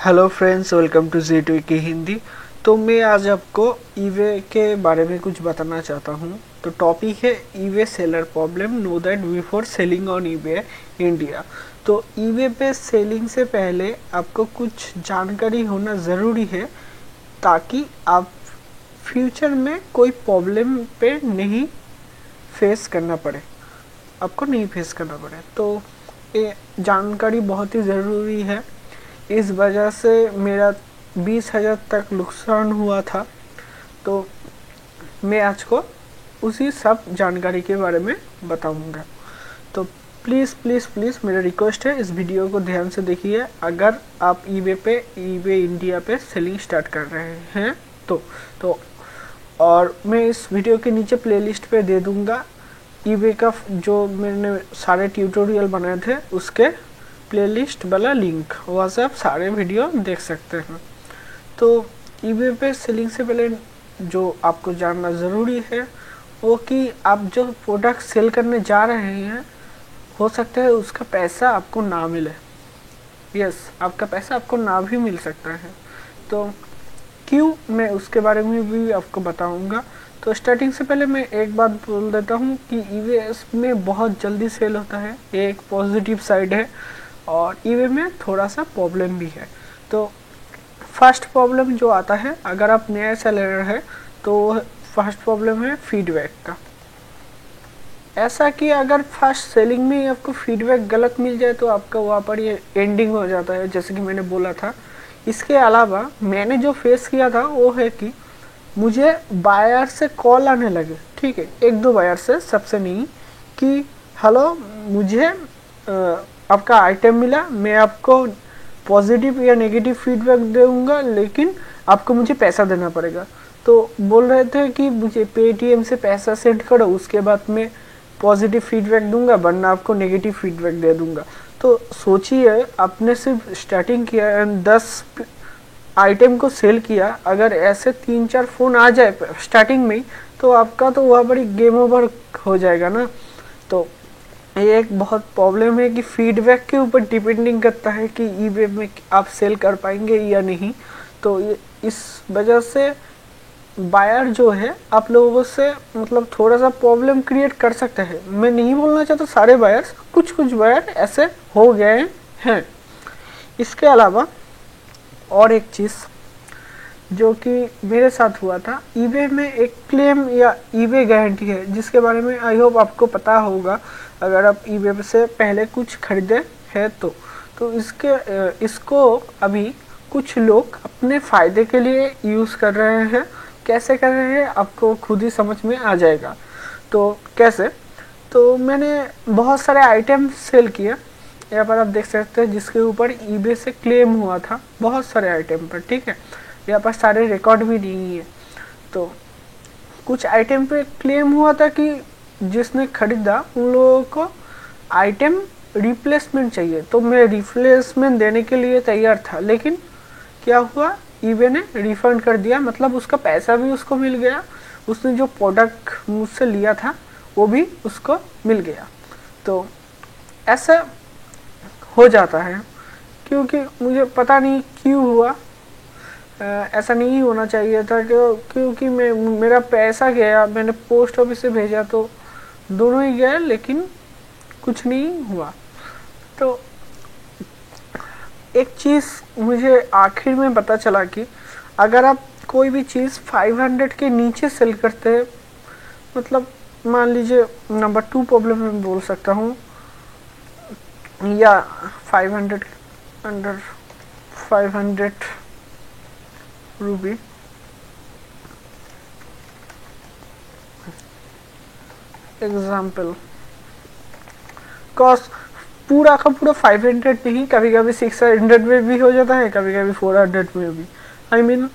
Hello friends, welcome to Z2 की हिंदी। तो मैं आज आपको ईवे के बारे में कुछ बताना चाहता हूँ। तो टॉपिक है e-way seller problem, know that before selling on e-way India. तो ईवे पे सेलिंग से पहले आपको कुछ जानकारी होना ज़रूरी है ताकि आप फ्यूचर में कोई प्रॉब्लम पे नहीं फेस करना पड़े, आपको नहीं फेस करना पड़े। तो ये जानकारी बहुत ही ज़रूरी है। इस वजह से मेरा 20,000 तक नुकसान हुआ था। तो मैं आज को उसी सब जानकारी के बारे में बताऊंगा। तो प्लीज़ प्लीज़ प्लीज़ मेरा रिक्वेस्ट है, इस वीडियो को ध्यान से देखिए। अगर आप ईवे इंडिया पे सेलिंग स्टार्ट कर रहे हैं तो और मैं इस वीडियो के नीचे प्लेलिस्ट पे दे दूंगा ईवे का जो मैंने सारे ट्यूटोरियल बनाए थे उसके प्लेलिस्ट वाला लिंक, वहाँ से आप सारे वीडियो देख सकते हैं। तो ईबे पे सेलिंग से पहले जो आपको जानना ज़रूरी है वो कि आप जो प्रोडक्ट सेल करने जा रहे हैं हो सकता है उसका पैसा आपको ना मिले। यस, आपका पैसा आपको ना भी मिल सकता है। तो क्यों, मैं उसके बारे में भी आपको बताऊंगा। तो स्टार्टिंग से पहले मैं एक बात बोल देता हूँ कि ईवीएस में बहुत जल्दी सेल होता है, ये एक पॉजिटिव साइड है। और ईवे में थोड़ा सा प्रॉब्लम भी है। तो फर्स्ट प्रॉब्लम जो आता है, अगर आप नया सेलर है तो फर्स्ट प्रॉब्लम है फीडबैक का। ऐसा कि अगर फर्स्ट सेलिंग में ही आपको फीडबैक गलत मिल जाए तो आपका वहाँ पर ये एंडिंग हो जाता है, जैसे कि मैंने बोला था। इसके अलावा मैंने जो फेस किया था वो है कि मुझे बायर से कॉल आने लगे, ठीक है, एक दो बायर से, सबसे नहीं, कि हेलो मुझे आपका आइटम मिला, मैं आपको पॉजिटिव या नेगेटिव फीडबैक दूंगा लेकिन आपको मुझे पैसा देना पड़ेगा। तो बोल रहे थे कि मुझे पेटीएम से पैसा सेंड करो, उसके बाद मैं पॉजिटिव फीडबैक दूंगा वरना आपको नेगेटिव फीडबैक दे दूंगा। तो सोचिए, आपने सिर्फ स्टार्टिंग किया एंड 10 आइटम को सेल किया, अगर ऐसे 3-4 फ़ोन आ जाए स्टार्टिंग में ही तो आपका तो वहाँ बड़ी गेम ओवर हो जाएगा ना। तो ये एक बहुत प्रॉब्लम है कि फीडबैक के ऊपर डिपेंडिंग करता है कि ईबे में आप सेल कर पाएंगे या नहीं। तो ये इस वजह से बायर जो है आप लोगों से मतलब थोड़ा सा प्रॉब्लम क्रिएट कर सकता है। मैं नहीं बोलना चाहता सारे बायर्स, कुछ कुछ बायर ऐसे हो गए हैं। इसके अलावा और एक चीज़ जो कि मेरे साथ हुआ था, ईबे में एक क्लेम या ईबे गारंटी है जिसके बारे में आई होप आपको पता होगा अगर आप ईबे से पहले कुछ खरीदे हैं तो इसको अभी कुछ लोग अपने फ़ायदे के लिए यूज़ कर रहे हैं। कैसे कर रहे हैं आपको खुद ही समझ में आ जाएगा। तो कैसे, तो मैंने बहुत सारे आइटम सेल किए, यहाँ पर आप देख सकते हैं जिसके ऊपर ईबे से क्लेम हुआ था बहुत सारे आइटम पर, ठीक है, यहाँ पर सारे रिकॉर्ड भी नहीं है। तो कुछ आइटम पे क्लेम हुआ था कि जिसने खरीदा उन लोगों को आइटम रिप्लेसमेंट चाहिए, तो मैं रिप्लेसमेंट देने के लिए तैयार था, लेकिन क्या हुआ, ईबे ने रिफंड कर दिया, मतलब उसका पैसा भी उसको मिल गया, उसने जो प्रोडक्ट मुझसे लिया था वो भी उसको मिल गया। तो ऐसा हो जाता है, क्योंकि मुझे पता नहीं क्यों हुआ, ऐसा नहीं होना चाहिए था। क्योंकि मेरा पैसा गया, मैंने पोस्ट ऑफिस से भेजा तो दोनों ही गए लेकिन कुछ नहीं हुआ। तो एक चीज़ मुझे आखिर में पता चला कि अगर आप कोई भी चीज़ 500 के नीचे सेल करते हैं, मतलब मान लीजिए नंबर 2 प्रॉब्लम मैं बोल सकता हूँ, या 500 अंडर 500 रूबी, एग्जाम्पल कॉस्ट पूरा का पूरा 500 नहीं, कभी कभी 600 में भी हो जाता है, कभी कभी 400 में भी। आई मीन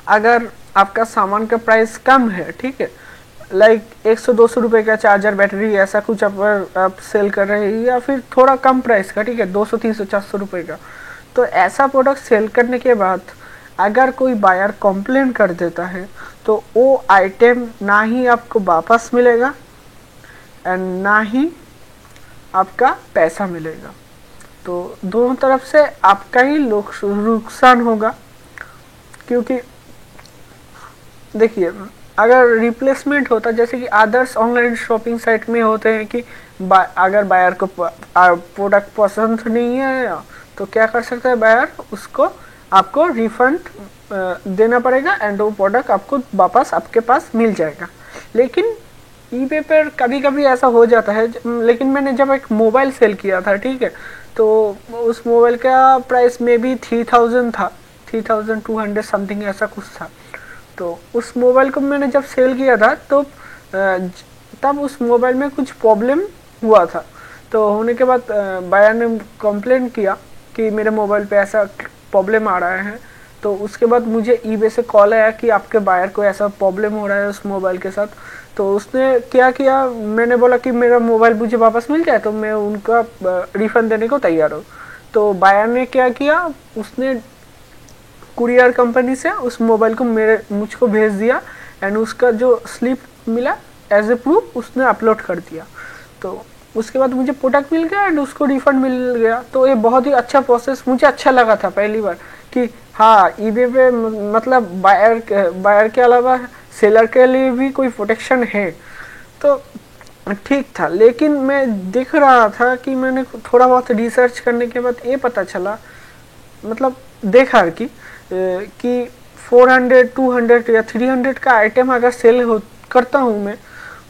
अगर आपका सामान का प्राइस कम है, ठीक है, लाइक 100-200 रुपये का चार्जर, बैटरी, ऐसा कुछ आप सेल कर रहे हैं, या फिर थोड़ा कम प्राइस का, ठीक है, 200-300-400 रुपये का, तो ऐसा प्रोडक्ट सेल करने के बाद अगर कोई बायर कंप्लेन कर देता है तो वो आइटम ना ही आपको वापस मिलेगा एंड ना ही आपका पैसा मिलेगा। तो दोनों तरफ से आपका ही नुकसान होगा, क्योंकि देखिए अगर रिप्लेसमेंट होता, जैसे कि अदर्स ऑनलाइन शॉपिंग साइट में होते हैं कि अगर बायर को प्रोडक्ट पसंद नहीं है तो क्या कर सकता है बायर, उसको आपको रिफंड देना पड़ेगा एंड वो प्रोडक्ट आपको वापस आपके पास मिल जाएगा। लेकिन ईबे पर कभी कभी ऐसा हो जाता है, लेकिन मैंने जब एक मोबाइल सेल किया था, ठीक है, तो उस मोबाइल का प्राइस में भी 3000 था, 3200 समथिंग ऐसा कुछ था। तो उस मोबाइल को मैंने जब सेल किया था तो तब उस मोबाइल में कुछ प्रॉब्लम हुआ था। तो होने के बाद बायर ने कंप्लेंट किया कि मेरे मोबाइल पे ऐसा प्रॉब्लम आ रहा है। तो उसके बाद मुझे ईबे से कॉल आया कि आपके बायर को ऐसा प्रॉब्लम हो रहा है उस मोबाइल के साथ। तो उसने क्या किया, मैंने बोला कि मेरा मोबाइल मुझे वापस मिल जाए तो मैं उनका रिफंड देने को तैयार हूँ। तो बायर ने क्या किया, उसने कुरियर कंपनी से उस मोबाइल को मुझको भेज दिया एंड उसका जो स्लिप मिला एज ए प्रूफ उसने अपलोड कर दिया। तो उसके बाद मुझे प्रोडक्ट मिल गया एंड उसको रिफंड मिल गया। तो ये बहुत ही अच्छा प्रोसेस मुझे अच्छा लगा था पहली बार कि हाँ ईबे पे मतलब बायर के अलावा सेलर के लिए भी कोई प्रोटेक्शन है। तो ठीक था, लेकिन मैं देख रहा था कि मैंने थोड़ा बहुत रिसर्च करने के बाद ये पता चला, मतलब देखा कि 400 200 या 300 का आइटम अगर सेल करता हूँ मैं,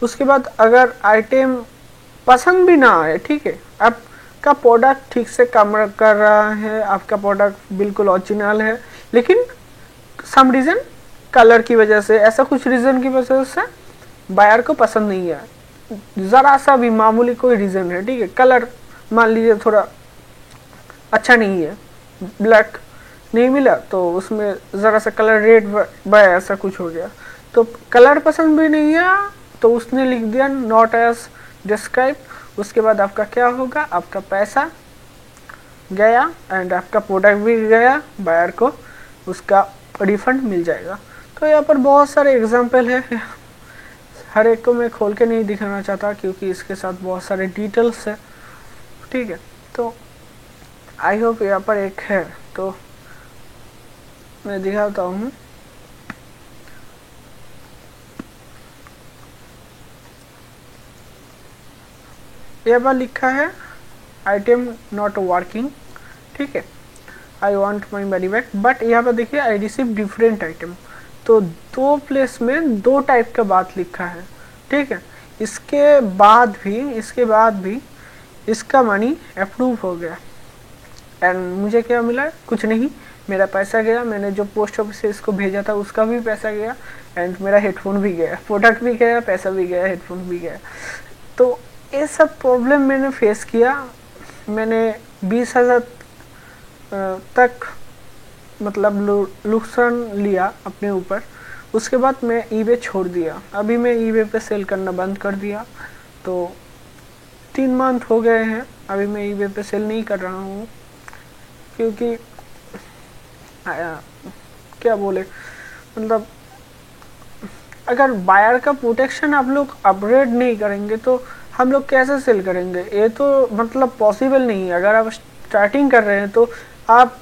उसके बाद अगर आइटम पसंद भी ना आए, ठीक है, आपका प्रोडक्ट ठीक से काम कर रहा है, आपका प्रोडक्ट बिल्कुल ओरिजिनल है, लेकिन सम रीज़न कलर की वजह से, ऐसा कुछ रीज़न की वजह से बायर को पसंद नहीं है, ज़रा सा भी मामूली कोई रीज़न है, ठीक है, कलर मान लीजिए थोड़ा अच्छा नहीं है, ब्लैक नहीं मिला तो उसमें ज़रा सा कलर रेड बाय ऐसा कुछ हो गया, तो कलर पसंद भी नहीं है तो उसने लिख दिया नॉट एज डिस्क्राइब। उसके बाद आपका क्या होगा, आपका पैसा गया एंड आपका प्रोडक्ट भी गया, बायर को उसका रिफंड मिल जाएगा। तो यहाँ पर बहुत सारे एग्जाम्पल है, हर एक को मैं खोल के नहीं दिखाना चाहता क्योंकि इसके साथ बहुत सारे डिटेल्स है, ठीक है। तो आई होप यहाँ पर एक है, तो मैं दिखाता हूँ। यहाँ पर लिखा है आइटम नॉट वर्किंग, ठीक है, I want my money back, but यहाँ पर देखिए आई रिसीव डिफरेंट आइटम। तो दो प्लेस में दो टाइप का बात लिखा है, ठीक है। इसके बाद भी इसका मनी अप्रूव हो गया एंड मुझे क्या मिला, कुछ नहीं, मेरा पैसा गया, मैंने जो पोस्ट ऑफिस से इसको भेजा था उसका भी पैसा गया एंड मेरा हेडफोन भी गया, प्रोडक्ट भी गया, पैसा भी गया, हेडफोन भी गया। तो ये सब प्रॉब्लम मैंने फेस किया, मैंने 20,000 तक मतलब नुकसान लिया अपने ऊपर। उसके बाद मैं ईबे छोड़ दिया, अभी मैं ईबे पे सेल करना बंद कर दिया। तो 3 मंथ हो गए हैं, अभी मैं ईबे पे सेल नहीं कर रहा हूँ क्योंकि क्या बोले, मतलब अगर बायर का प्रोटेक्शन आप लोग अपग्रेड नहीं करेंगे तो हम लोग कैसे सेल करेंगे, ये तो मतलब पॉसिबल नहीं है। अगर आप स्टार्टिंग कर रहे हैं तो आप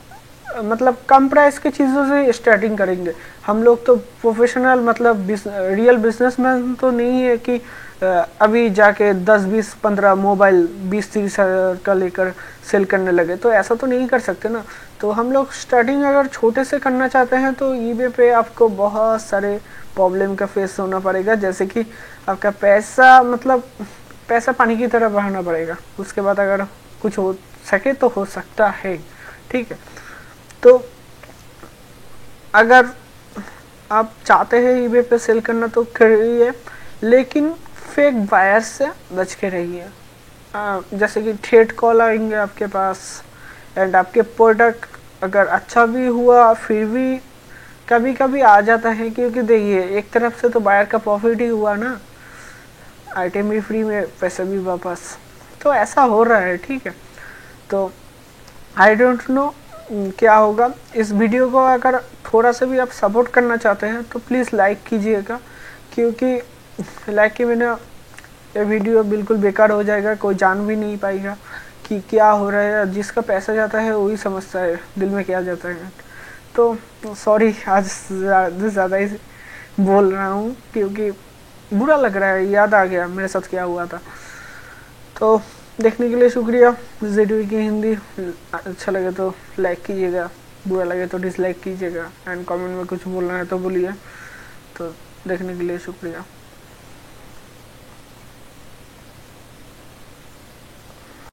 मतलब कम प्राइस की चीज़ों से स्टार्टिंग करेंगे। हम लोग तो प्रोफेशनल मतलब रियल बिजनेसमैन तो नहीं है कि अभी जाके 10 20 15 मोबाइल 20 30 हज़ार का लेकर सेल करने लगे, तो ऐसा तो नहीं कर सकते ना। तो हम लोग स्टार्टिंग अगर छोटे से करना चाहते हैं तो ईबे पे आपको बहुत सारे प्रॉब्लम का फेस होना पड़ेगा, जैसे कि आपका पैसा मतलब पैसा पानी की तरह बहाना पड़ेगा। उसके बाद अगर कुछ हो सके तो हो सकता है, ठीक है। तो अगर आप चाहते हैं ईबे पे सेल करना तो करिए, लेकिन फेक बायर से बच के रहिए। जैसे कि ठेठ कॉल आएंगे आपके पास एंड आपके प्रोडक्ट अगर अच्छा भी हुआ फिर भी कभी कभी आ जाता है, क्योंकि देखिए एक तरफ से तो बायर का प्रॉफिट ही हुआ ना, आइटम भी फ्री में पैसा भी वापस, तो ऐसा हो रहा है, ठीक है। तो आई डोंट नो क्या होगा। इस वीडियो को अगर थोड़ा सा भी आप सपोर्ट करना चाहते हैं तो प्लीज़ लाइक कीजिएगा, क्योंकि लाइक के बिना ये वीडियो बिल्कुल बेकार हो जाएगा, कोई जान भी नहीं पाएगा कि कि क्या हो रहा है, जिसका पैसा जाता है वही समझता है दिल में क्या जाता है। तो सॉरी, आज ज़्यादा ही बोल रहा हूँ क्योंकि बुरा लग रहा है, याद आ गया मेरे साथ क्या हुआ था। तो देखने के लिए शुक्रिया। ZV की हिंदी अच्छा लगे तो लाइक कीजिएगा, बुरा लगे तो डिसलाइक कीजिएगा, एंड कमेंट में कुछ बोलना है तो बोलिए। तो देखने के लिए शुक्रिया।